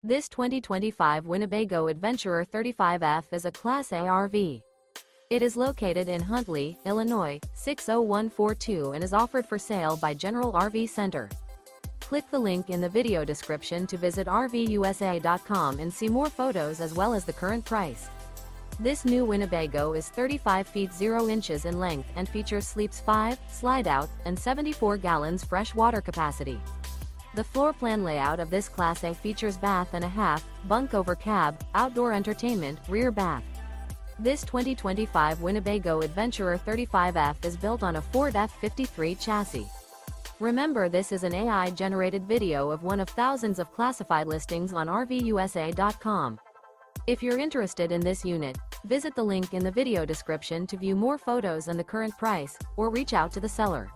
This 2025 Winnebago Adventurer 35F is a Class A RV. It is located in Huntley, Illinois, 60142 and is offered for sale by General RV Center. Click the link in the video description to visit RVUSA.com and see more photos as well as the current price. This new Winnebago is 35 feet 0 inches in length and features sleeps 5, slide-out, and 74 gallons fresh water capacity. The floor plan layout of this Class A features bath and a half, bunk over cab, outdoor entertainment, rear bath. This 2025 Winnebago Adventurer 35F is built on a Ford F53 chassis. Remember, this is an AI-generated video of one of thousands of classified listings on RVUSA.com. If you're interested in this unit, visit the link in the video description to view more photos and the current price, or reach out to the seller.